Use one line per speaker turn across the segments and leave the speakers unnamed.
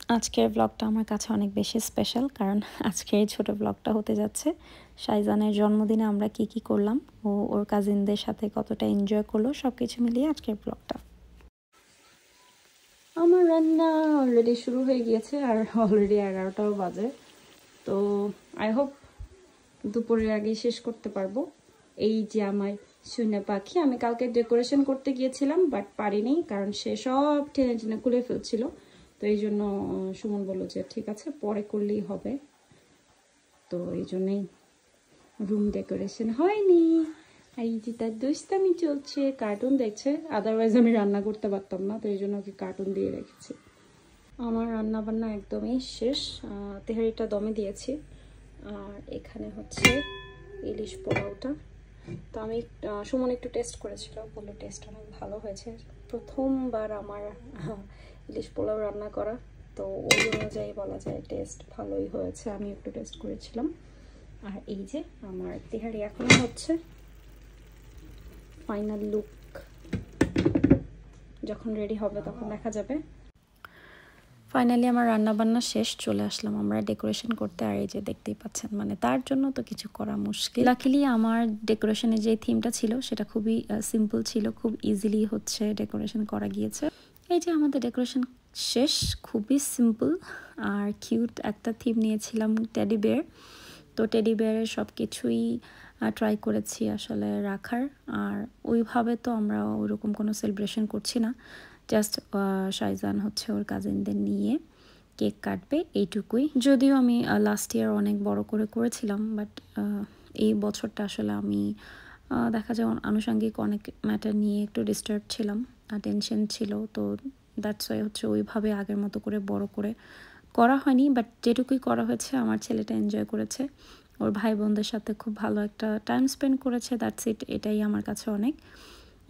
আজকের ব্লগটা আমার কাছে অনেক বেশি স্পেশাল, কারণ আজকে এই ছোটো ব্লগটা হতে যাচ্ছে শাইজানের জন্মদিনে আমরা কি কি করলাম, ও ওর কাজিনদের সাথে কতটা এনজয় করলো, সব কিছু মিলিয়ে আজকের ব্লগটা।
আমার রান্না অলরেডি শুরু হয়ে গিয়েছে আর অলরেডি 11টাও বাজে। তো আই হোপ দুপুরের আগেই শেষ করতে পারবো। এই যে আমার সুনা পাখি, আমি কালকে ডেকোরেশন করতে গিয়েছিলাম বাট পারিনি, কারণ সে সব টেনে টেনে খুলে ফেলছিল। তো এই জন্য সুমন বললো যে ঠিক আছে পরে করলেই হবে, তো এই জন্যই রুম ডেকোরেশন হয়নি। আর এই যে তার দুষ্টামি চলছে, কার্টুন দেখছে, আদারওয়াইজ আমি রান্না করতে পারতাম না, তো এই জন্য ওকে কার্টুন দিয়ে রেখেছি। আমার রান্না বান্না একদমই শেষ, তেহারিটা দমে দিয়েছি। আর এখানে হচ্ছে ইলিশ পোলাওটা। তো আমি সুমন একটু টেস্ট করেছিল, বললো টেস্ট অনেক ভালো হয়েছে, প্রথমবার আমার ইলিশ পোলাও রান্না করা, তো ওই অনুযায়ী বলা যায় টেস্ট ভালোই হয়েছে। আমি একটু টেস্ট করেছিলাম। আর এই যে আমার তেহারি এখনো হচ্ছে, ফাইনাল লুক যখন রেডি হবে তখন দেখা যাবে।
ফাইনালি আমার রান্নাবান্না শেষ, চলে আসলাম আমরা ডেকোরেশন করতে। আর এই যে দেখতেই পাচ্ছেন, মানে তার জন্য তো কিছু করা মুশকিল। লাকিলি আমার ডেকোরেশনের যে থিমটা ছিল সেটা খুবই সিম্পল ছিল, খুব ইজিলি হচ্ছে ডেকোরেশন করা গিয়েছে। এই যে আমাদের ডেকোরেশন শেষ, খুবই সিম্পল আর কিউট একটা থিম নিয়েছিলাম, টেডি বেয়ার। তো টেডি বেয়ারের সব কিছুই ট্রাই করেছি আসলে রাখার। আর ওইভাবে তো আমরা ওইরকম কোনো সেলিব্রেশন করছি না, জাস্ট শাইজান হচ্ছে ওর কাজিনদের নিয়ে কেক কাটবে, এইটুকুই। যদিও আমি লাস্ট ইয়ার অনেক বড় করে করেছিলাম, বাট এই বছরটা আসলে আমি দেখা যায় আনুষঙ্গিক অনেক ম্যাটার নিয়ে একটু ডিস্টার্ব ছিলাম, টেনশন ছিল, তো দ্যাটস ওয়াই হচ্ছে ওইভাবে আগের মতো করে বড় করে করা হয়নি। বাট যেটুকুই করা হয়েছে আমার ছেলেটা এনজয় করেছে, ওর ভাই বোনদের সাথে খুব ভালো একটা টাইম স্পেন্ড করেছে, দ্যাটস ইট। এটাই আমার কাছে অনেক।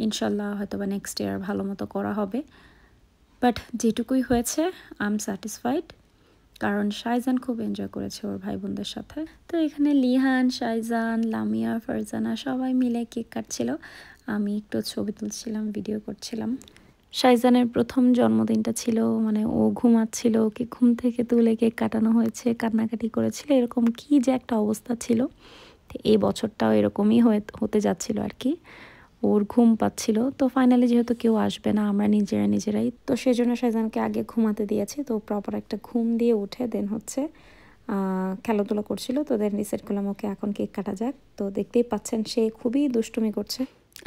ইনশাল্লাহ হয়তো বা নেক্সট ইয়ার ভালো মতো করা হবে, বাট যেটুকুই হয়েছে আই এম স্যাটিসফাইড, কারণ শাইজান খুব এনজয় করেছে ওর ভাই বোনদের সাথে। তো এখানে লিহান, শাইজান, লামিয়া, ফারজানা সবাই মিলে কেক কাটছিল, আমি একটু ছবি তুলছিলাম, ভিডিও করছিলাম। শাইজানের প্রথম জন্মদিনটা ছিল, মানে ও ঘুমাচ্ছিল, ওকে ঘুম থেকে তুলে কেক কাটানো হয়েছে, কান্নাকাটি করেছিল, এরকম কি যে একটা অবস্থা ছিল। এই বছরটাও এরকমই হতে যাচ্ছিল আর কি, ওর ঘুম পাচ্ছিল। তো ফাইনালি যেহেতু কেউ আসবে না, আমরা নিজেরাই, তো সেজন্য শাইজানকে আগে ঘুমাতে দিয়েছি। তো প্রপার একটা ঘুম দিয়ে উঠে দেন হচ্ছে খেলাধুলা করছিল, তো দেন ডিসাইড করলাম ওকে এখন কেক কাটা যাক। তো দেখতেই পাচ্ছেন সে খুবই দুষ্টুমি করছে।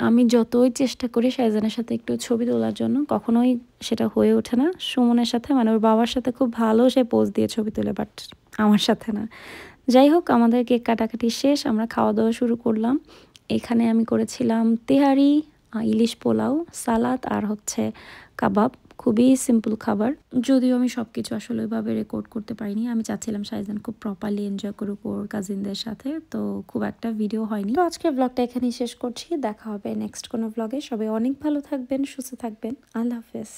আমি যতই চেষ্টা করি শাইজানের সাথে একটু ছবি তোলার জন্য, কখনোই সেটা হয়ে ওঠে না। সুমনের সাথে, মানে ওর বাবার সাথে খুব ভালো সে পোজ দিয়ে ছবি তোলে, বাট আমার সাথে না। যাই হোক, আমাদের কেক কাটাকাটি শেষ, আমরা খাওয়া দাওয়া শুরু করলাম। এখানে আমি করেছিলাম তেহারি, ইলিশ পোলাও, সালাদ আর হচ্ছে কাবাব, খুবই সিম্পল খাবার। যদিও আমি সব কিছু আসলে ওইভাবে রেকর্ড করতে পারিনি, আমি চাচ্ছিলাম শাইজান খুব প্রপারলি এনজয় করুক ওর কাজিনদের সাথে, তো খুব একটা ভিডিও হয়নি। তো আজকের ব্লগটা এখানেই শেষ করছি, দেখা হবে নেক্সট কোনো ব্লগে। সবাই অনেক ভালো থাকবেন, সুস্থ থাকবেন, আল্লাহ হাফেজ।